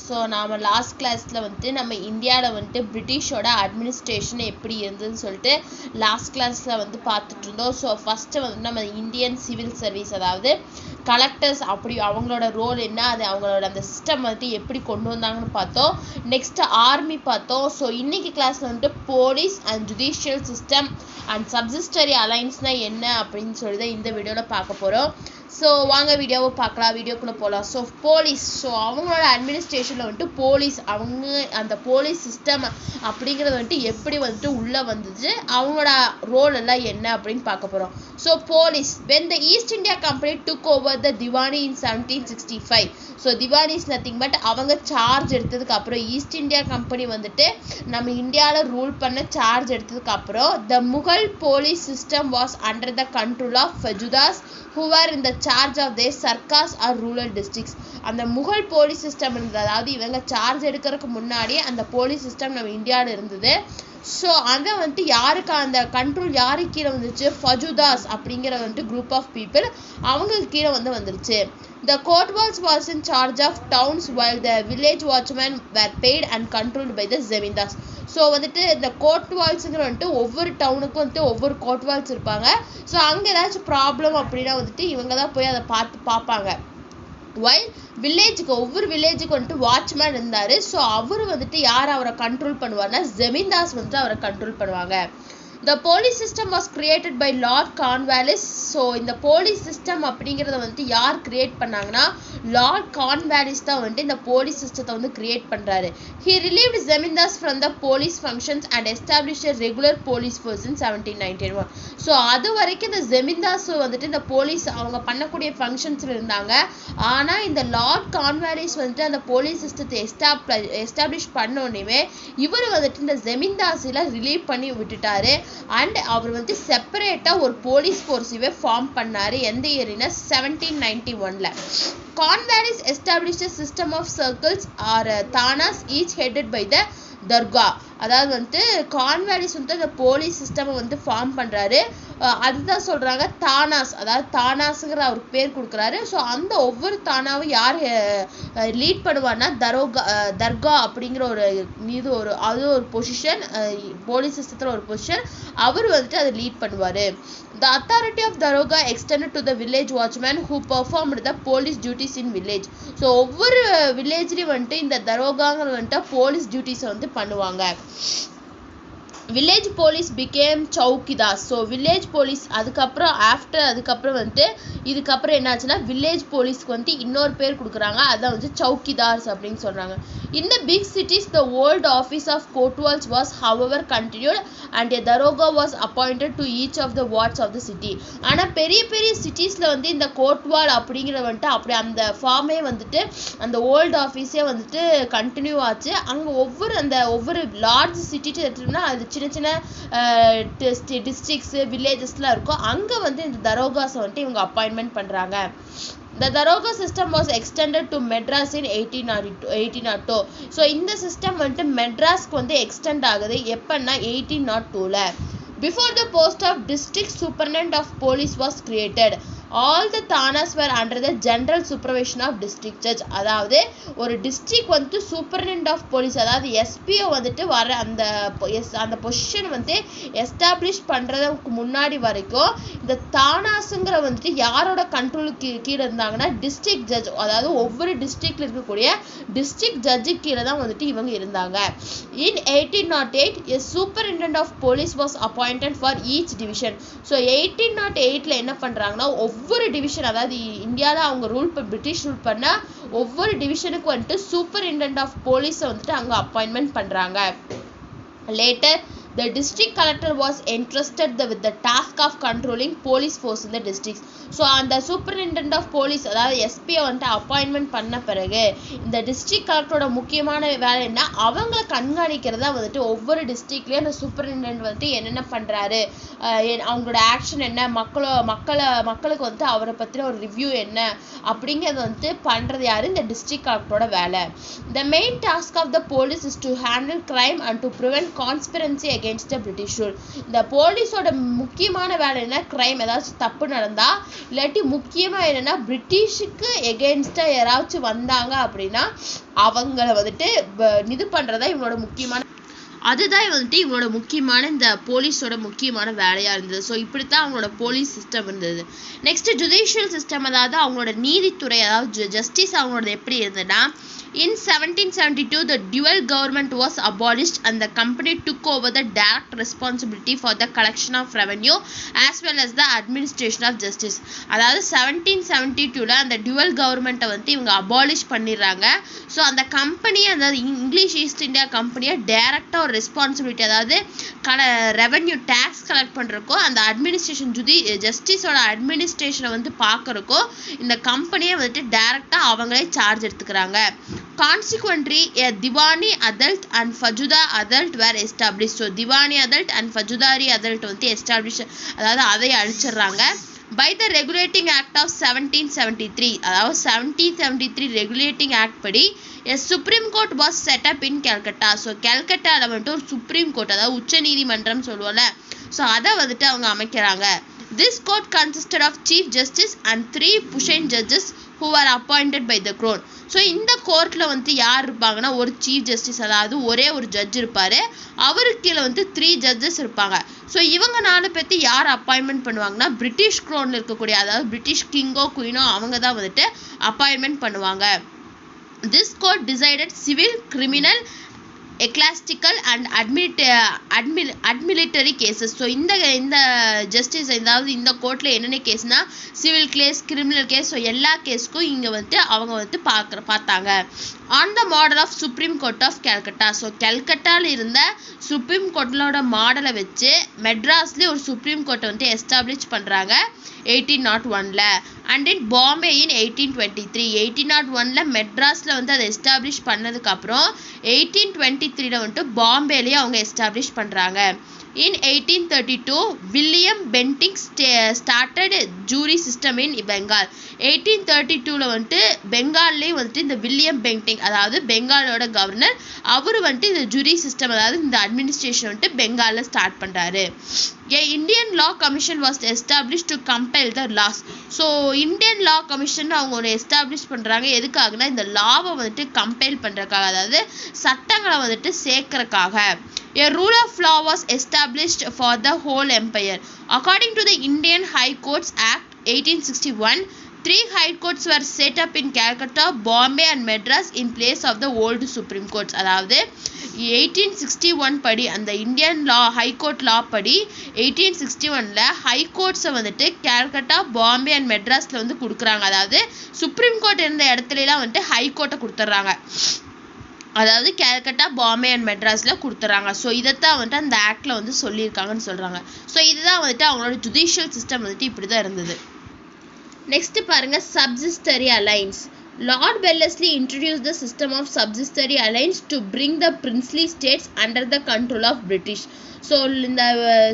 So நாம் last கிளாஸில் வந்துட்டு நம்ம இந்தியாவில் வந்துட்டு பிரிட்டிஷோட அட்மினிஸ்ட்ரேஷன் எப்படி இருந்ததுன்னு சொல்லிட்டு லாஸ்ட் கிளாஸில் வந்து பார்த்துட்டு இருந்தோம். ஸோ ஃபஸ்ட்டு வந்து நம்ம இந்தியன் சிவில் சர்வீஸ், அதாவது கலெக்டர்ஸ் அப்படி அவங்களோட ரோல் என்ன, அது அவங்களோட அந்த சிஸ்டம் வந்துட்டு எப்படி கொண்டு வந்தாங்கன்னு பார்த்தோம். நெக்ஸ்ட்டு ஆர்மி பார்த்தோம். ஸோ இன்னைக்கு கிளாஸில் வந்துட்டு police and judicial system and subsidiary அலைன்ஸ்னால் என்ன அப்படின்னு சொல்லி தான் இந்த வீடியோவில் பார்க்க போகிறோம். ஸோ வாங்க வீடியோவை பார்க்கலாம், வீடியோக்குள்ளே போகலாம். ஸோ போலீஸ், ஸோ அவங்களோட அட்மினிஸ்ட்ரேஷனில் வந்துட்டு போலீஸ், அவங்க அந்த போலீஸ் சிஸ்டம் அப்படிங்கிறது வந்துட்டு எப்படி வந்துட்டு உள்ளே வந்துச்சு, அவங்களோட ரோல் எல்லாம் என்ன அப்படின்னு பார்க்க போகிறோம். So police, when the East India Company took over the Diwani in 1765. So diwani is nothing but அவங்க சார்ஜ் எடுத்ததுக்கு அப்புறம், ஈஸ்ட் இந்தியா கம்பெனி வந்துட்டு நம்ம இந்தியாவில் ரூல் பண்ண சார்ஜ் எடுத்ததுக்கு அப்புறம், the Mughal police system was under the control of ஃபஜுதாஸ் who were in the charge of their சர்க்காஸ் ஆர் ரூரல் டிஸ்ட்ரிக்ட்ஸ். அந்த முகல் போலீஸ் சிஸ்டம் இருந்தது, அதாவது இவங்க சார்ஜ் எடுக்கிறதுக்கு முன்னாடி அந்த போலீஸ் சிஸ்டம் நம்ம இந்தியாவில் இருந்தது. ஸோ அதை வந்துட்டு யாருக்கு அந்த கண்ட்ரோல் யாருக்கு கீழே வந்துச்சு, ஃபஜுதாஸ் அப்படிங்கிற வந்துட்டு குரூப் ஆஃப் பீப்புள் அவங்களுக்கு கீழே வந்துருச்சு. The courtwals was in charge of towns while the village watchmen were paid and controlled by the zemindars. So வந்துட்டு இந்த கோர்ட்வால்ஸுங்கிற வந்துட்டு ஒவ்வொரு டவுனுக்கும் வந்துட்டு ஒவ்வொரு கோர்ட்வால்ஸ் இருப்பாங்க. ஸோ அங்கே ஏதாச்சும் ப்ராப்ளம் அப்படின்னா வந்துட்டு இவங்க தான் போய் அதை பார்ப்பாங்க. வைல் வில்லேஜுக்கு, ஒவ்வொரு வில்லேஜுக்கு வந்துட்டு வாட்ச்மேன் இருந்தார். ஸோ அவர் வந்துட்டு யார் அவரை கண்ட்ரோல் பண்ணுவார்னா ஜெமீன்தாஸ் வந்துட்டு அவரை கண்ட்ரோல் பண்ணுவாங்க. The police system was created by Lord Cornwallis. So இந்த போலீஸ் சிஸ்டம் அப்படிங்கிறத வந்துட்டு யார் கிரியேட் பண்ணாங்கன்னா லார்ட் கார்ன்வாலிஸ் தான் வந்துட்டு இந்த போலீஸ் சிஸ்டத்தை வந்து கிரியேட் பண்ணுறாரு. He relieved Zamindars from the police functions and established a regular police force in 1791. So அது வரைக்கும் இந்த ஜெமீன்தாஸ் வந்துட்டு இந்த போலீஸ் அவங்க பண்ணக்கூடிய ஃபங்க்ஷன்ஸில் இருந்தாங்க. ஆனால் இந்த லார்ட் கார்ன்வாலிஸ் வந்துட்டு அந்த போலீஸ் சிஸ்டத்தை எஸ்டாப்ளிஷ் பண்ணோன்னே இவர் வந்துட்டு இந்த ஜெமீன்தாஸில் ரிலீவ் பண்ணி விட்டுட்டாரு. அண்ட் அவர் வந்து செப்பரேட்டாக ஒரு போலீஸ் ஃபோர்ஸையே ஃபார்ம் பண்ணார். எந்த இயர்னா 1791. Cornwallis established a system of circles or thanas each headed by the தர்கா. அதாவது வந்துட்டு கார்ன்வாலிஸ் வந்து அந்த போலீஸ் சிஸ்டம் வந்து ஃபார்ம் பண்ணுறாரு. அதுதான் சொல்கிறாங்க தானாஸ், அதாவது தானாஸுங்கிற அவருக்கு பேர் கொடுக்குறாரு. ஸோ அந்த ஒவ்வொரு தானாவும் யார் லீட் பண்ணுவார்னா தர்கா அப்படிங்கிற அது ஒரு பொசிஷன், போலீஸ் சிஸ்டத்தில் ஒரு பொசிஷன், அவர் வந்துட்டு அதை லீட் பண்ணுவார். The authority of Daroga extended to the village watchman who performed the police duties in village. So ஒவ்வொரு வில்லேஜ்லேயும் வந்துட்டு இந்த தரோகாங்கிற வந்துட்டு போலீஸ் டியூட்டிஸை வந்து பண்ணுவாங்க. வில்லேஜ் போலீஸ் பிகேம் சௌக்கிதாஸ். ஸோ வில்லேஜ் போலீஸ் அதுக்கப்புறம் வந்துட்டு இதுக்கப்புறம் என்னாச்சுன்னா வில்லேஜ் போலீஸ்க்கு வந்து இன்னொரு பேர் கொடுக்குறாங்க, அதான் வந்து சௌக்கிதார்ஸ் அப்படின்னு சொல்கிறாங்க. In the big cities, the old office of Kotwals was however continued and a daroga was appointed to each of the wards of the city. ஆனால் பெரிய பெரிய சிட்டிஸில் வந்து இந்த கோட்வால் அப்படிங்கிற வந்துட்டு அப்படி அந்த ஃபார்மே வந்துட்டு அந்த ஓல்டு ஆஃபீஸே வந்துட்டு கண்டினியூ ஆச்சு. அங்கே ஒவ்வொரு லார்ஜ் சிட்டி எடுத்துட்டோம்னா அது சின்ன சின்ன டிஸ்ட்ரிக்ஸு வில்லேஜஸ்லாம் இருக்கும். அங்கே வந்து இந்த தரோகாஸை வந்துட்டு இவங்க அப்பாயின்மெண்ட் பண்ணுறாங்க. The Daroga system was extended to Madras in 1802. So இந்த சிஸ்டம் வந்துட்டு மெட்ராஸ்க்கு வந்து எக்ஸ்டெண்ட் ஆகுது எப்பன்னா 1802. Before the post of district superintendent of police was created, all the thanas were under the general supervision of district judge. அதாவது ஒரு district வந்துட்டு superintendent of police, அதாவது SPO வந்துட்டு வர அந்த பொசிஷன் வந்து எஸ்டாப்ளிஷ் பண்ணுறதுக்கு முன்னாடி வரைக்கும் இந்த தானாஸுங்கிற வந்துட்டு யாரோட கண்ட்ரோலுக்கு கீழே இருந்தாங்கன்னா டிஸ்ட்ரிக்ட் ஜட்ஜ், அதாவது ஒவ்வொரு டிஸ்ட்ரிக்டில் இருக்கக்கூடிய டிஸ்ட்ரிக்ட் ஜட்ஜு கீழே தான் வந்துட்டு இவங்க இருந்தாங்க. In 1808, a superintendent of police was appointed for each division. So 1808 என்ன பண்ணுறாங்கன்னா ஒவ்வொரு டிவிஷன், அதாவது இந்தியாவில் அவங்க பிரிட்டிஷ் ரூல் பண்ண ஒவ்வொரு டிவிஷனுக்கு வந்துட்டு சூப்பரிண்டென்டென்ட் ஆஃப் போலீஸை வந்துட்டு அங்கே அப்பாயின்மெண்ட் பண்ணுறாங்க. Later the district collector was entrusted with the task of controlling police force in the districts. So அந்த சூப்பரிண்டென்டென்ட் ஆஃப் போலீஸ், அதாவது எஸ்பியை வந்துட்டு அப்பாயின்மெண்ட் பண்ண பிறகு இந்த டிஸ்ட்ரிக்ட் கலெக்டரோட முக்கியமான வேலை என்ன, அவங்கள கண்காணிக்கிறதா வந்துட்டு ஒவ்வொரு டிஸ்ட்ரிக்ட்லேயும் அந்த சூப்பரிண்டென்டென்ட் வந்துட்டு என்னென்ன பண்ணுறாரு, அவங்களோட ஆக்ஷன் என்ன, மக்களுக்கு வந்துட்டு அவரை பற்றின ஒரு ரிவ்யூ என்ன அப்படிங்கிறது வந்துட்டு பண்ணுறது யார், இந்த டிஸ்ட்ரிக்ட் கலெக்டரோட வேலை. The main task of the police is to handle crime and to prevent conspiracy against against the British rule. இந்த போலீஸோட முக்கியமான வேலை என்ன, கிரைம் ஏதாச்சும் தப்பு நடந்தா இல்லாட்டி முக்கியமா என்னன்னா பிரிட்டிஷுக்கு எகெயின்ஸ்டா யாராச்சும் வந்தாங்க அப்படின்னா அவங்கள வந்துட்டு இது பண்றதா இவங்களோட முக்கியமான, அதுதான் வந்துட்டு இவங்களோட முக்கியமான இந்த போலீஸோட முக்கியமான வேலையா இருந்தது. ஸோ இப்படித்தான் அவங்களோட போலீஸ் சிஸ்டம் இருந்தது. நெக்ஸ்ட் ஜுடிஷியல் சிஸ்டம், அதாவது அவங்களோட நீதித்துறை, அதாவது ஜஸ்டிஸ் அவங்களோட எப்படி இருந்ததுன்னா, in 1772 the dual government was abolished and the company took over the direct responsibility for the collection of revenue as well as the administration of justice. அதாவது 1772ல அந்த dual government வந்து இவங்க abolish பண்ணிடுறாங்க. ஸோ அந்த company, அந்த English east India கம்பெனியை டைரக்டா ஒரு ரெஸ்பான்சிபிலிட்டி, அதாவது ரெவென்யூ டேக்ஸ் கலெக்ட் பண்றதுக்கோ அந்த அட்மினிஸ்ட்ரேஷன் ஜஸ்டிஸோட அட்மினிஸ்ட்ரேஷனை வந்து பார்க்கறதுக்கோ இந்த கம்பெனியை வந்துட்டு டைரக்டா அவங்களே சார்ஜ் எடுத்துக்கிறாங்க. Consequently, a Diwani Adalt and Fajuda Adalt were established. So Diwani Adalt and Fajudari Adalt வந்து established, அதாவது அதை அழிச்சிடுறாங்க. By the Regulating Act of 1773, அதாவது 1773 Regulating Act படி a Supreme Court was set up in Calcutta. So கல்கட்டால வந்துட்டு ஒரு supreme court, அதாவது உச்ச நீதிமன்றம் சொல்லுவோம்ல, ஸோ அதை வந்துட்டு அவங்க அமைக்கிறாங்க. This court consisted of Chief Justice and 3 pushing judges who were appointed by the crown. So இந்த கோர்ட்ல வந்து யார் இருப்பாங்கன்னா, ஒரு சீஃப் ஜஸ்டிஸ், அதாவது ஒரே ஒரு ஜட்ஜ் இருப்பாரு, அவருக்கு கீழே வந்து 3 ஜட்ஜஸ் இருப்பாங்க. ஸோ இவங்க 4 பேர்த்து யார் அப்பாயின்மெண்ட் பண்ணுவாங்கன்னா, பிரிட்டிஷ் க்ரோன்ல இருக்கக்கூடிய, அதாவது பிரிட்டிஷ் கிங்கோ குயினோ அவங்க தான் வந்துட்டு அப்பாயின்மெண்ட் பண்ணுவாங்க. This court decided civil, criminal, ecclesiastical and admilitary cases. So இந்த ஜஸ்டிஸ், அதாவது இந்த கோர்ட்ல என்னென்ன கேஸ்னா, civil case, criminal case, so எல்லா கேஸ்க்கும் இங்கே வந்துட்டு அவங்க வந்துட்டு பார்த்தாங்க. On the model of supreme court of Calcutta. So கல்கட்டாவில் இருந்த சுப்ரீம் கோர்ட்டோட மாடலை வச்சு மெட்ராஸ்லேயே ஒரு சுப்ரீம் கோர்ட்டை வந்து எஸ்டாப்ளிஷ் பண்ணுறாங்க 1801ல. அண்ட் இன் பாம்பே இன் 1823. 1801ல மெட்ராஸில் வந்து அதை எஸ்டாப்ளிஷ் பண்ணதுக்கப்புறம் 1823ல வந்துட்டு பாம்பேலேயே அவங்க எஸ்டாப்ளிஷ் பண்ணுறாங்க. In 1832, William Bentinck started a jury system in Bengal. 1832ல வந்துட்டு பெங்கால்லே வந்துட்டு இந்த வில்லியம் பென்டிங், அதாவது பெங்காலோட கவர்னர், அவர் வந்துட்டு இந்த ஜூரி சிஸ்டம், அதாவது இந்த அட்மினிஸ்ட்ரேஷன் வந்துட்டு பெங்கால்ல ஸ்டார்ட் பண்றாரு. A Indian Law Commission was established to compel the laws. So Indian law commission அவங்க ஒன்று எஸ்டாப்ளிஷ் பண்ணுறாங்க. எதுக்காகனா இந்த லாவை வந்துட்டு கம்பைல் பண்ணுறதுக்காக, அதாவது சட்டங்களை வந்துட்டு சேர்க்கறதுக்காக. A rule of law was established for the whole empire. According to the Indian High Courts Act 1861, 3 high courts were set up in Calcutta, Bombay and Madras in place of the old Supreme Courts. அதாவது 1861 படி அந்த Indian லா high court லா படி 1861ல high கோர்ட்ஸை வந்துட்டு Calcutta, Bombay and மெட்ராஸ்ல வந்து கொடுக்குறாங்க. அதாவது supreme court இருந்த இடத்துலலாம் வந்துட்டு ஹை கோர்ட்டை கொடுத்துட்றாங்க, அதாவது கல்கட்டா, பாம்பே அண்ட் மெட்ராஸ்ல கொடுத்துறாங்க. ஸோ இதைத்தான் வந்துட்டு அந்த ஆக்ட்ல வந்து சொல்லியிருக்காங்கன்னு சொல்றாங்க. ஸோ இதுதான் வந்துட்டு அவங்களோட ஜுடிஷியல் சிஸ்டம் வந்துட்டு இப்படிதான் இருந்தது. நெக்ஸ்ட் பாருங்க, சப்சிஸ்டரி alliance. Lord Wellesley introduced the system of subsidiary alliance to bring the princely states under the control of British. So இந்த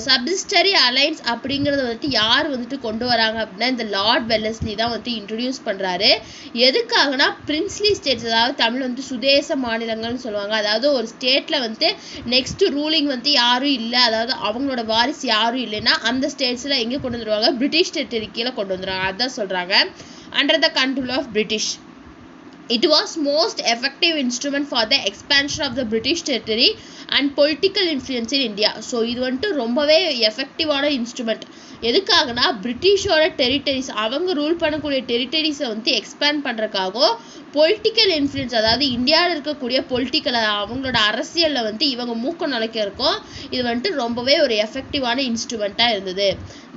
சப்சிஸ்டரி அலைன்ஸ் அப்படிங்கிறத வந்துட்டு யார் வந்துட்டு கொண்டு வராங்க அப்படின்னா, இந்த லார்ட் வெல்லஸ்லி தான் வந்துட்டு இன்ட்ரடியூஸ் பண்ணுறாரு. எதுக்காகனா பிரின்ஸ்லி ஸ்டேட்ஸ், அதாவது தமிழ் வந்து சுதேச மாநிலங்கள்னு சொல்லுவாங்க. அதாவது ஒரு ஸ்டேட்டில் வந்துட்டு நெக்ஸ்ட் ரூலிங் வந்து யாரும் இல்லை, அதாவது அவங்களோட வாரிசு யாரும் இல்லைன்னா அந்த ஸ்டேட்ஸில் எங்கே கொண்டு வந்துடுவாங்க, பிரிட்டிஷ் டெரிட்டரி கீழே கொண்டு வந்துடுவாங்க. அதுதான் சொல்கிறாங்க, under the control of British. It was most effective instrument for the expansion of the British territory and political influence in India. So இது வந்துட்டு ரொம்பவே எஃபெக்டிவான இன்ஸ்ட்ருமெண்ட். எதுக்காகனா பிரிட்டிஷோட டெரிட்டரிஸ், அவங்க ரூல் பண்ணக்கூடிய டெரிட்டரிஸை வந்து எக்ஸ்பேண்ட் பண்ணுறதுக்காகவும் பொலிட்டிக்கல் இன்ஃப்ளூயன்ஸ், அதாவது இந்தியாவில் இருக்கக்கூடிய பொலிட்டிக்கல் அவங்களோட அரசியலில் வந்து இவங்க மூக்கம் நுழைக்கிறதுக்கும் இது வந்துட்டு ரொம்பவே ஒரு எஃபெக்டிவான இன்ஸ்ட்ருமெண்ட்டாக இருந்தது.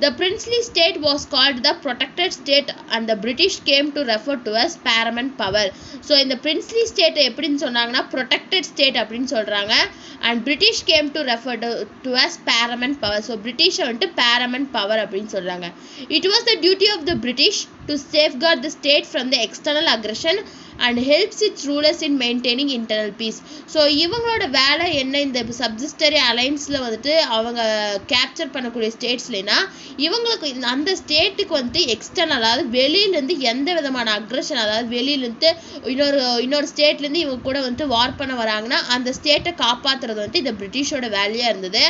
The princely state was called the protected state and the British came to refer to as paramount power. So இந்த பிரின்ஸ்லி ஸ்டேட் எப்படின்னு சொன்னாங்கன்னா ப்ரொடெக்டட் ஸ்டேட் அப்படின்னு சொல்கிறாங்க. And British came to refer to as paramount power. So பிரிட்டிஷை வந்துட்டு paramount power அப்படின்னு சொல்கிறாங்க. It was the duty of the British to safeguard the state from the external aggression and helps its rulers in maintaining internal peace. So இவங்களோட வேலை என்ன இந்த சப்சிஸ்டரி அலைன்ஸில் வந்துட்டு அவங்க கேப்சர் பண்ணக்கூடிய ஸ்டேட்ஸ்லனா இவங்களுக்கு அந்த ஸ்டேட்டுக்கு வந்துட்டு எக்ஸ்டர்னல் அதாவது வெளியிலேருந்து எந்த விதமான அக்ரஷன் அதாவது வெளியிலேருந்து இன்னொரு ஸ்டேட்லேருந்து இவங்க கூட வந்துட்டு வார் பண்ண வராங்கன்னா அந்த ஸ்டேட்டை காப்பாற்றுறது வந்துட்டு இந்த பிரிட்டிஷோட வேலையாக இருந்தது.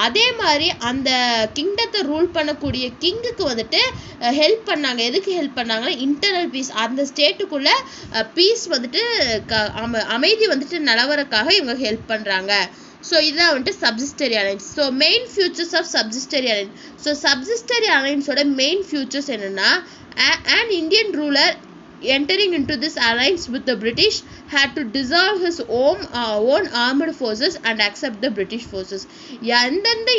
அதே மாதிரி அந்த கிங்டத்தை ரூல் பண்ணக்கூடிய கிங்குக்கு வந்துட்டு ஹெல்ப் பண்ணாங்க. எதுக்கு ஹெல்ப் பண்ணாங்கன்னா இன்டர்னல் பீஸ் அந்த ஸ்டேட்டுக்குள்ள பீஸ் வந்துட்டு அமைதி வந்துட்டு நிலவரக்காக இவங்க ஹெல்ப் பண்ணுறாங்க. ஸோ இதுதான் வந்துட்டு subsidiary alliance. So main features of subsidiary alliance. So subsidiary அலைன்ஸோட மெயின் ஃபியூச்சர்ஸ் என்னென்னா an Indian ruler entering into this alliance with the British had to dissolve his own armed forces and accept the British forces. எந்தெந்த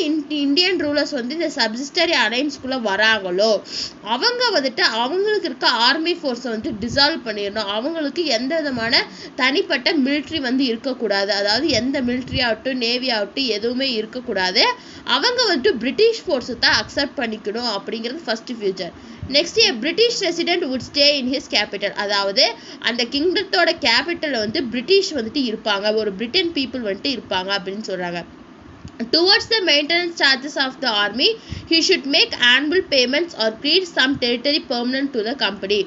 Indian rulers வந்து இந்த சப்சிஸ்டரி அலைன்ஸ்குள்ளே வராங்களோ அவங்க வந்துட்டு அவங்களுக்கு இருக்க ஆர்மி ஃபோர்ஸை வந்து டிசால்வ் பண்ணிடணும். அவங்களுக்கு எந்த விதமான தனிப்பட்ட மிலிட்ரி வந்து இருக்கக்கூடாது. அதாவது எந்த மிலிட்ரி ஆகட்டும் நேவி ஆகட்டும் எதுவுமே இருக்கக்கூடாது. அவங்க வந்துட்டு பிரிட்டிஷ் ஃபோர்ஸை தான் அக்செப்ட் பண்ணிக்கணும் அப்படிங்கிறது first future. Next British resident would stay in his capital. அதாவது அந்த கிங்டத்தோட கேபிட்டலில் வந்து பிரிட்டிஷ் வந்துட்டு இருப்பாங்க, ஒரு பிரிட்டன் பீப்புள் வந்துட்டு இருப்பாங்க அப்படின்னு சொல்கிறாங்க. Towards the maintenance charges of the army, he should make annual payments or create some territory permanent to the company.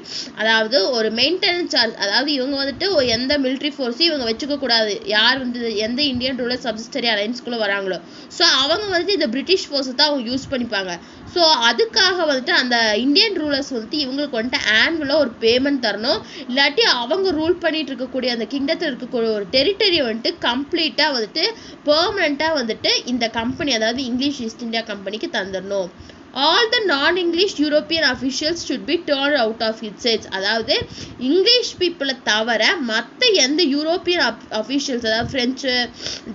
அதாவது ஒரு மெயின்டெனன்ஸ் சார்ஜ், அதாவது இவங்க வந்துட்டு எந்த மிலிட்ரி ஃபோர்ஸையும் இவங்க வச்சுக்க கூடாது. யார் வந்து எந்த இந்தியன் ரூலர் சப்சிஸ்டரி அலைன்ஸ்குள்ளே வராங்களோ ஸோ அவங்க வந்துட்டு இந்த பிரிட்டிஷ் ஃபோர்ஸை தான் அவங்க யூஸ் பண்ணிப்பாங்க. ஸோ அதுக்காக வந்துட்டு அந்த இந்தியன் ரூலர்ஸ் வந்துட்டு இவங்களுக்கு வந்துட்டு ஆனுவலாக ஒரு பேமெண்ட் தரணும். இல்லாட்டி அவங்க ரூல் பண்ணிட்டு இருக்கக்கூடிய அந்த கிங்டத்தில் இருக்கக்கூடிய ஒரு டெரிட்டரியை வந்துட்டு கம்ப்ளீட்டாக வந்துட்டு பெர்மனண்ட்டாக வந்துட்டு இந்த கம்பெனி அதாவது இங்கிலீஷ் ஈஸ்ட் இந்தியா கம்பெனிக்கு தந்துடணும். All the non-English European officials should be turned out of its sides. அதாவது இங்கிலீஷ் பீப்புளை தவிர மற்ற எந்த யூரோப்பியன் அஃபிஷியல்ஸ் அதாவது ஃப்ரெஞ்சு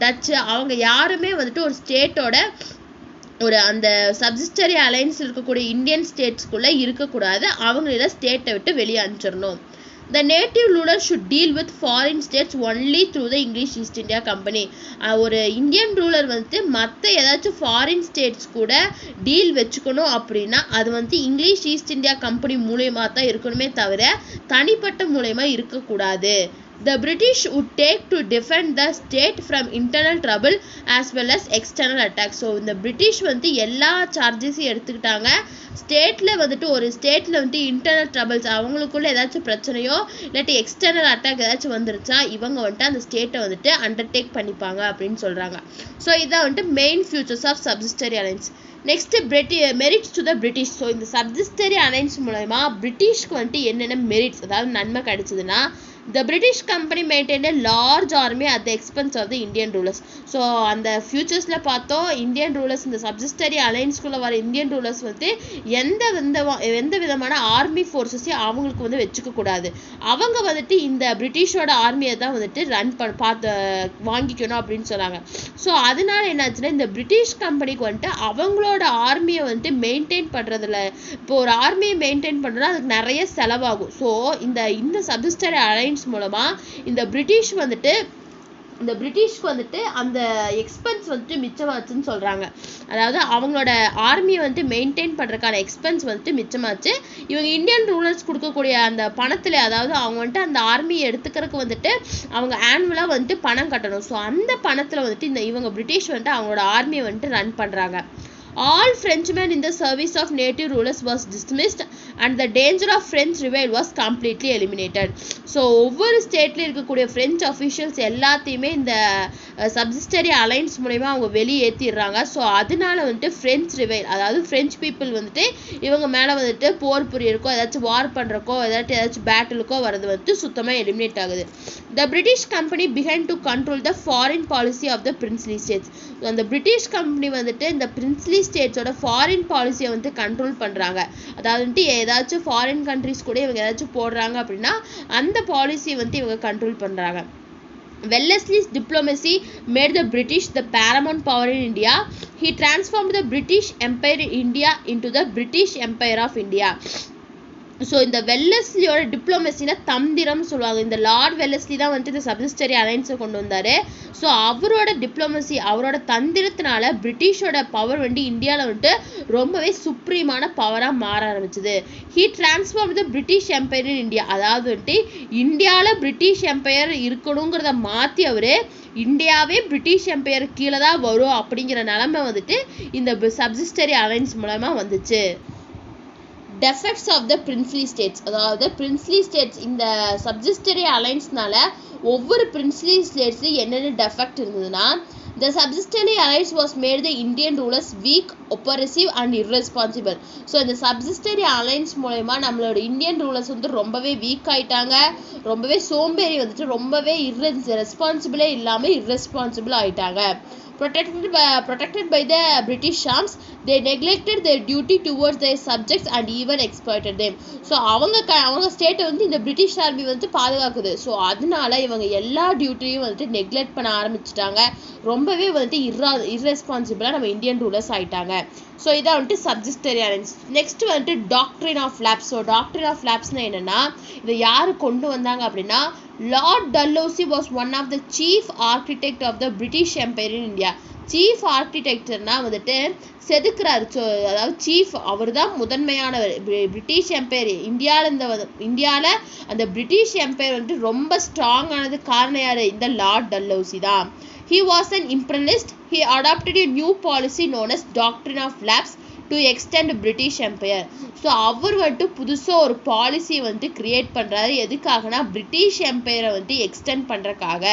டச்சு அவங்க யாருமே வந்துட்டு ஒரு ஸ்டேட்டோட ஒரு அந்த சப்சிஸ்டரி அலைன்ஸ் இருக்கக்கூடிய இந்தியன் ஸ்டேட்ஸ்குள்ளே இருக்கக்கூடாது. அவங்கள ஸ்டேட்டை விட்டு வெளியே அனுப்பிச்சிடணும். The native ruler should deal with foreign states only through the English East India Company. ஒரு இந்தியன் ரூலர் வந்துட்டு மற்ற ஏதாச்சும் ஃபாரின் ஸ்டேட்ஸ் கூட டீல் வச்சுக்கணும் அப்படின்னா அது வந்து இங்கிலீஷ் ஈஸ்ட் இந்தியா கம்பெனி மூலயமா தான் இருக்கணுமே தவிர தனிப்பட்ட மூலயமா இருக்கக்கூடாது. The British would take to defend the state from internal trouble as well as external attacks. So இந்த பிரிட்டிஷ் வந்து எல்லா சார்ஜஸையும் எடுத்துக்கிட்டாங்க. ஸ்டேட்டில் வந்துட்டு ஒரு ஸ்டேட்டில் வந்துட்டு இன்டர்னல் ட்ரபிள்ஸ் அவங்களுக்குள்ள ஏதாச்சும் பிரச்சனையோ இல்லாட்டி எக்ஸ்டர்னல் அட்டாக் ஏதாச்சும் வந்துருச்சா இவங்க வந்துட்டு அந்த ஸ்டேட்டை வந்துட்டு அண்டர்டேக் பண்ணிப்பாங்க அப்படின்னு சொல்கிறாங்க. ஸோ இதான் வந்துட்டு main features of subsidiary alliance. Next merits to the British. So இந்த சப்சிஸ்டரி அலைன்ஸ் மூலமா பிரிட்டிஷ்க்கு வந்துட்டு என்னென்ன மெரிட்ஸ் அதாவது நன்மை கிடைச்சதுன்னா The British company maintained a large army at the expense of the Indian rulers. So அந்த ஃபியூச்சர்ஸில் பார்த்தோம் இந்தியன் ரூலர்ஸ் இந்த சப்சிஸ்டரி அலைன்ஸ்குள்ளே வர இந்தியன் ரூலர்ஸ் வந்து எந்த விதமான ஆர்மி ஃபோர்ஸஸையும் அவங்களுக்கு வந்து வச்சுக்கக்கூடாது. அவங்க வந்துட்டு இந்த பிரிட்டிஷோட ஆர்மியை தான் வந்துட்டு ரன் வாங்கிக்கணும் அப்படின்னு சொன்னாங்க. ஸோ அதனால என்னாச்சுன்னா இந்த பிரிட்டிஷ் கம்பெனிக்கு வந்துட்டு அவங்களோட ஆர்மியை வந்துட்டு மெயின்டைன் பண்ணுறதுல இப்போ ஒரு ஆர்மியை மெயின்டைன் பண்ணுறதுனா அதுக்கு நிறைய செலவாகும். ஸோ இந்த சப்சிஸ்டரி அலைன்ஸ் மூலமா இந்த பிரிட்டிஷ்க்கு வந்துட்டு அந்த எக்ஸ்பென்ஸ் வந்துட்டு மிச்சமாச்சுன்னு சொல்றாங்க. அதாவது அவங்களோட ஆர்மியை வந்துட்டு மெயின்டைன் பண்றதுக்கான எக்ஸ்பென்ஸ் வந்துட்டு மிச்சமாச்சு. இவங்க இந்தியன் ரூலர்ஸ் கொடுக்கக்கூடிய அந்த பணத்துல அதாவது அவங்க வந்துட்டு அந்த ஆர்மியை எடுத்துக்கிறதுக்கு வந்துட்டு அவங்க ஆனுவலா வந்துட்டு பணம் கட்டணும். ஸோ அந்த பணத்துல வந்துட்டு இவங்க பிரிட்டிஷ் வந்துட்டு அவங்களோட ஆர்மியை வந்துட்டு ரன் பண்றாங்க. All Frenchmen in the service of native rulers was dismissed and the danger of French revolt was completely eliminated. So ஒவ்வொரு ஸ்டேட்லேயும் இருக்கக்கூடிய ஃப்ரெஞ்ச் அஃபிஷியல்ஸ் எல்லாத்தையுமே இந்த சப்சிஸ்டரி அலைன்ஸ் மூலமா அவங்க வெளியேற்றிடுறாங்க. ஸோ அதனால வந்துட்டு ஃப்ரெஞ்ச் ரிவைல் அதாவது ஃப்ரெஞ்ச் பீப்புள் வந்துட்டு இவங்க மேலே வந்துட்டு போர் புரியறக்கோ ஏதாச்சும் வார் பண்ணுறக்கோ ஏதாச்சும் பேட்டிலுக்கோ வரது வந்துட்டு சுத்தமாக எலிமினேட் ஆகுது. The British company began to control the foreign policy of the princely states. அந்த பிரிட்டிஷ் கம்பெனி வந்துட்டு இந்த பிரின்ஸ்லி ஸ்டேட்ஸோட ஃபாரின் பாலிசியை வந்து கண்ட்ரோல் பண்ணுறாங்க. அதாவது வந்துட்டு ஏதாச்சும் ஃபாரின் கண்ட்ரிஸ் கூட இவங்க ஏதாச்சும் போடுறாங்க அப்படின்னா அந்த பாலிசியை வந்து இவங்க கண்ட்ரோல் பண்ணுறாங்க. Wellesley's diplomacy made the British the paramount power in India. He transformed the British Empire in India into the British Empire of India. So இந்த வெல்லஸ்லியோட டிப்ளமசினா தந்திரம்னு சொல்லுவாங்க. இந்த லார்ட் வெல்லஸ்லி தான் வந்துட்டு இந்த சப்சிஸ்டரி அலைன்ஸை கொண்டு வந்தார். ஸோ அவரோட டிப்ளமசி, அவரோட தந்திரத்தினால பிரிட்டிஷோட பவர் வந்துட்டு இந்தியாவில் வந்துட்டு ரொம்பவே சுப்ரீமான பவராக மாற ஆரம்பிச்சுது. He transform the British empire in India. அதாவது வந்துட்டு இந்தியாவில் பிரிட்டிஷ் எம்பையர் இருக்கணுங்கிறத மாற்றி அவர் இந்தியாவே பிரிட்டிஷ் எம்பையர் கீழே தான் வரும் அப்படிங்கிற நிலைமை வந்துட்டு இந்த சப்சிஸ்டரி அலைன்ஸ் மூலமாக வந்துச்சு. டெஃபெக்ட்ஸ் ஆஃப் த பிரின்ஸ்லி ஸ்டேட்ஸ், அதாவது பிரின்ஸ்லி ஸ்டேட்ஸ் இந்த சப்சிஸ்டரி அலைன்ஸ்னால ஒவ்வொரு பிரின்ஸ்லி ஸ்டேட்ஸ்லையும் என்னென்ன டெஃபெக்ட் இருந்ததுன்னா, the subsidiary alliance was made the Indian rulers weak, oppressive and irresponsible. So இந்த சப்சிஸ்டரி அலைன்ஸ் மூலமா நம்மளோட இந்தியன் ரூலர்ஸ் வந்து ரொம்பவே வீக் ஆயிட்டாங்க, ரொம்பவே சோம்பேறி வந்துட்டு ரொம்பவே ரெஸ்பான்சிபிளே இல்லாமல் irresponsible ஆயிட்டாங்க. Protected by the British arms, they neglected their duty towards their subjects and even exploited them. So அவங்க ஸ்டேட்டை வந்து இந்த பிரிட்டிஷ் ஆர்மி வந்து பாதுகாக்குது. ஸோ அதனால இவங்க எல்லா டியூட்டியும் வந்துட்டு நெக்லெக்ட் பண்ண ஆரம்பிச்சிட்டாங்க, ரொம்பவே வந்துட்டு irresponsible நம்ம இந்தியன் ரூலர்ஸ் ஆயிட்டாங்க. ஸோ இதான் வந்துட்டு சப்சிஸ்டரி அலைன்ஸ். நெக்ஸ்ட் வந்துட்டு doctrine of lapse. So doctrine of லேப்ஸ்னா என்னன்னா, இதை யாரு கொண்டு வந்தாங்க அப்படின்னா, lord Dalhousie was one of the chief architect of the British empire in India. Chief ஆர்கிடெக்டர்னா வந்துட்டு செதுக்குறாரு. ஸோ அதாவது சீஃப் அவர் தான் முதன்மையானவர். பிரிட்டிஷ் எம்பையர் இந்தியாவில் அந்த பிரிட்டிஷ் எம்பையர் வந்துட்டு ரொம்ப ஸ்ட்ராங் ஆனது காரணம் யார்? இந்த லார்ட் டல்ஹௌசி தான். He was an imperialist. He adopted a new policy known as Doctrine of Lapse to extend British Empire. So அவர் வந்துட்டு புதுசாக ஒரு பாலிசி வந்துட்டு கிரியேட் பண்ணுறாரு. எதுக்காகனா பிரிட்டிஷ் எம்பையரை வந்துட்டு எக்ஸ்டெண்ட் பண்ணுறக்காக.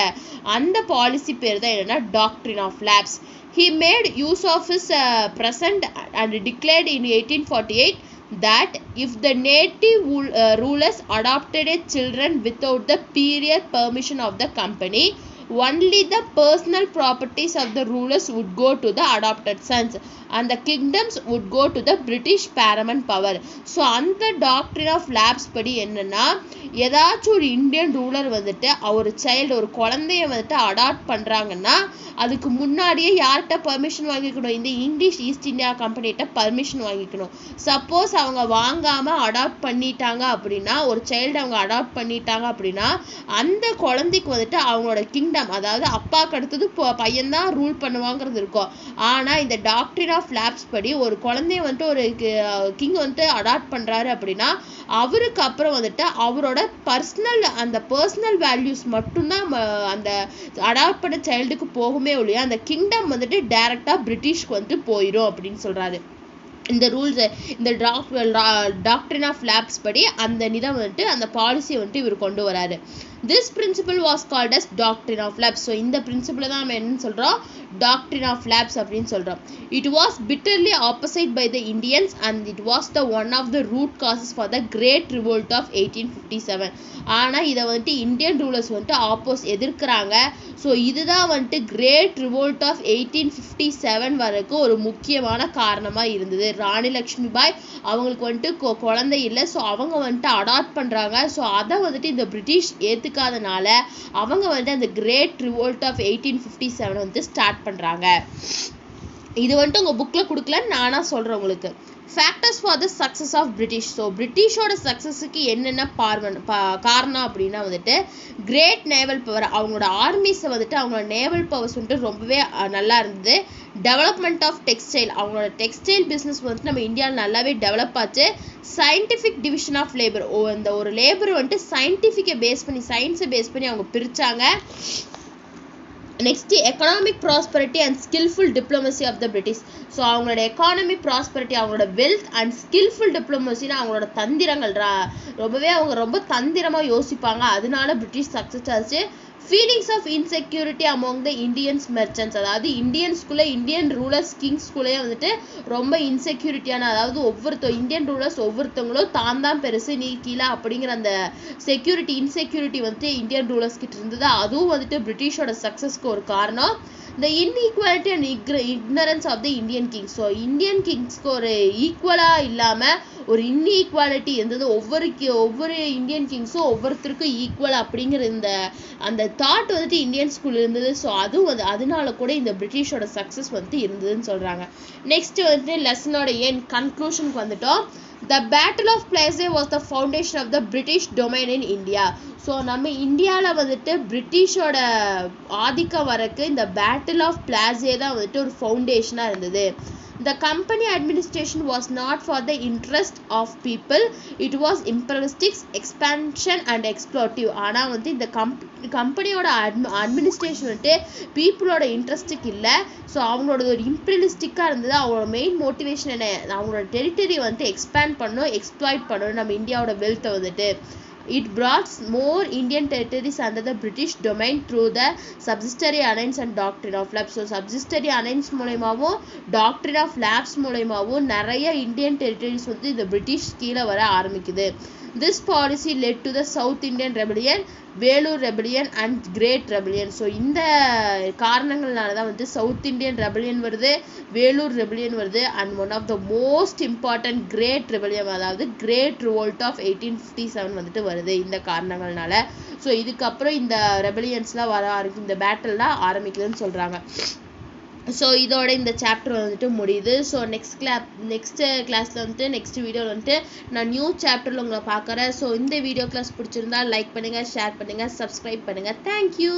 அந்த பாலிசி பேர் தான் என்னென்னா doctrine of lapse. He made use of his present and declared in 1848 that if the native rulers adopted a children without the prior permission of the company, only the personal properties of the rulers would go to the adopted sons and the kingdoms would go to the British paramount power. So அந்த doctrine of labs படி என்னன்னா, ஏதாச்சும் ஒரு Indian ruler வந்துட்டு ஒரு child, ஒரு குழந்தைய வந்துட்டு அடாப்ட் பண்ணுறாங்கன்னா அதுக்கு முன்னாடியே யார்கிட்ட பர்மிஷன் வாங்கிக்கணும்? இந்த இங்கிலீஷ் ஈஸ்ட் இந்தியா கம்பெனிகிட்ட பர்மிஷன் வாங்கிக்கணும். சப்போஸ் அவங்க வாங்காமல் அடாப்ட் பண்ணிட்டாங்க அப்படின்னா, ஒரு சைல்டு அவங்க அடாப்ட் பண்ணிட்டாங்க அப்படின்னா அந்த குழந்தைக்கு வந்துட்டு அவங்களோட கிங்டம், அதாவது அப்பாவுக்கு அடுத்தது பையன்தான் ரூல் பண்ணுவாங்கிறது இருக்கும். ஆனால் இந்த டாக்ட்ரின் ஆஃப் லேப்ஸ் படி ஒரு குழந்தைய வந்துட்டு ஒரு கிங் வந்துட்டு அடாப்ட் பண்ணுறாரு அப்படின்னா அவருக்கு அப்புறம் வந்துட்டு அவரோட பர்சனல் வேல்யூஸ் மட்டும்தான் அந்த அடாப்ட் பண்ண சைல்டுக்கு போகுமே ஒழிய அந்த கிங்டம் வந்துட்டு டைரக்டாக பிரிட்டிஷ்க்கு வந்துட்டு போயிடும் அப்படின்னு சொல்கிறாரு. இந்த ரூல்ஸ், இந்த டாக்ட்ரின் ஆஃப் லேப்ஸ் படி அந்த நிதம் வந்துட்டு அந்த பாலிசியை வந்துட்டு இவர் கொண்டு வராரு. This principle was called as doctrine of lapse. So இந்த பிரின்சிபிளை தான் நம்ம என்னன்னு சொல்கிறோம்? டாக்ட்ரின் ஆஃப் லேப்ஸ் அப்படின்னு சொல்கிறோம். It was bitterly opposed by the Indians and it was the one of the root causes for the Great Revolt of 1857. ஆனால் இதை வந்துட்டு இந்தியன் ரூலர்ஸ் வந்துட்டு எதிர்க்கிறாங்க. ஸோ இதுதான் வந்துட்டு கிரேட் ரிவோல்ட் ஆஃப் 1857 வரைக்கும் ஒரு முக்கியமான காரணமாக இருந்தது. ராணி லக்ஷ்மி பாய் அவங்களுக்கு வந்துட்டு குழந்தை இல்லை. ஸோ அவங்க வந்துட்டு அடாப்ட் பண்ணுறாங்க. ஸோ அதை வந்துட்டு இந்த பிரிட்டிஷ் ஏற்றுக்காதனால அவங்க வந்துட்டு அந்த கிரேட் ரிவோல்ட் ஆஃப் 1857 வந்துட்டு ஸ்டார்ட் பண்ணுறாங்க. இது வந்துட்டு உங்கள் புக்கில் கொடுக்கலன்னு நானாக சொல்கிறேன் உங்களுக்கு. Factors for the success of British. So பிரிட்டிஷோட சக்ஸஸுக்கு என்னென்ன காரணம் அப்படின்னா வந்துட்டு கிரேட் நேவல் பவர். அவங்களோட ஆர்மிஸை வந்துட்டு அவங்களோட நேவல் பவர்ஸ் வந்துட்டு ரொம்பவே நல்லா இருந்தது. Development of textile. அவங்களோட டெக்ஸ்டைல் பிஸ்னஸ் வந்துட்டு நம்ம இந்தியாவில் நல்லாவே டெவலப் ஆச்சு. Scientific division of labour. இந்த ஒரு லேபர் வந்துட்டு சயின்டிஃபிக்கை பேஸ் பண்ணி, சயின்ஸை பேஸ் பண்ணி அவங்க பிரித்தாங்க. Next economic prosperity and skilful diplomacy of the British. So அவங்களோட எக்கானமி ப்ராஸ்பரிட்டி, அவங்களோட வெல்த் அண்ட் ஸ்கில்ஃபுல் டிப்ளமசின்னு அவங்களோட தந்திரங்கள் அவங்க ரொம்ப தந்திரமாக யோசிப்பாங்க. அதனால பிரிட்டிஷ் சக்ஸஸ் ஆச்சு. Feelings of insecurity among the Indians merchants. அதாவது இந்தியன்ஸ்குள்ளே, இந்தியன் ரூலர்ஸ் கிங்ஸ்குள்ளேயே வந்துட்டு ரொம்ப இன்செக்யூரிட்டியான, அதாவது இந்தியன் ரூலர்ஸ் ஒவ்வொருத்தவங்களும் தான் பெருசு நீ கீழே அப்படிங்கிற அந்த இன்செக்யூரிட்டி வந்துட்டு இந்தியன் ரூலர்ஸ் கிட்ட இருந்தது. அதுவும் வந்துட்டு பிரிட்டிஷோட சக்ஸஸ்க்கு ஒரு காரணம். the inequality and ignorance of the Indian kings. So Indian கிங்ஸ்க்கு ஒரு ஈக்குவலாக இல்லாமல் ஒரு இன்இக்வாலிட்டி இருந்தது. ஒவ்வொரு இந்தியன் கிங்ஸும் ஒவ்வொருத்தருக்கும் ஈக்குவல் அப்படிங்கிற அந்த தாட் வந்துட்டு இந்தியன் ஸ்கூல் இருந்தது. ஸோ அதுவும் அதனால கூட இந்த பிரிட்டிஷோட சக்ஸஸ் வந்துட்டு இருந்ததுன்னு சொல்கிறாங்க. நெக்ஸ்ட் வந்துட்டு லெசனோட கன்க்ளூஷனுக்கு வந்துட்டோம். The Battle of Plassey was the foundation of the British domain in India. So நம்ம இந்தியாவில் வந்துட்டு பிரிட்டிஷோட ஆதிக்கம் வரக்கு இந்த பேட்டில் ஆஃப் பிளாஸே தான் வந்துட்டு ஒரு ஃபவுண்டேஷனாக இருந்தது. The company administration was not for the interest of people, it was imperialistic, expansion and exploitative. ஆனால் வந்து இந்த கம்பெனியோட அட்மினிஸ்ட்ரேஷன் வந்துட்டு பீப்புளோட இன்ட்ரெஸ்ட்டுக்கு இல்லை. ஸோ அவங்களோட ஒரு இம்பீரியலிஸ்டிக்காக இருந்தது. அவங்களோட மெயின் மோட்டிவேஷன் என்ன, அவங்களோட டெரிட்டரி வந்துட்டு எக்ஸ்பேண்ட் பண்ணணும், எக்ஸ்ப்ளாய்ட் பண்ணணும் நம்ம இந்தியாவோட வெல்த்தை வந்துட்டு. It brought more Indian territories under the British domain through the subsidiary alliance and doctrine of lapse. So subsidiary alliance மூலமாவும் doctrine of lapse மூலமாவும் நிறைய இந்தியன் டெரிட்டரிஸ் வந்து இந்த பிரிட்டிஷ் கீழே வர ஆரம்பிக்குது. This policy led to the South Indian Rebellion, Velur Rebellion and Great Rebellion. So இந்த காரணங்கள்னால தான் வந்து சவுத் இந்தியன் ரெபலியன் வருது, வேலூர் ரெபலியன் வருது, and one of the most important great rebellion அதாவது கிரேட் ரிவோல்ட் ஆஃப் 1857 வந்துட்டு வருது இந்த காரணங்கள்னால. ஸோ இதுக்கப்புறம் இந்த ரெபலியன்ஸ்லாம் வர இந்த பேட்டில்லாம் ஆரம்பிக்குதுன்னு சொல்கிறாங்க. ஸோ இதோட இந்த சாப்டர் வந்துட்டு முடியுது. ஸோ நெக்ஸ்ட் கிளாஸில் வந்துட்டு நெக்ஸ்ட் வீடியோவில் வந்துட்டு நான் நியூ சாப்டரில் உங்களை பார்க்குறேன். ஸோ இந்த வீடியோ கிளாஸ் பிடிச்சிருந்தா லைக் பண்ணுங்கள், ஷேர் பண்ணுங்கள், சப்ஸ்கிரைப் பண்ணுங்கள். தேங்க்யூ.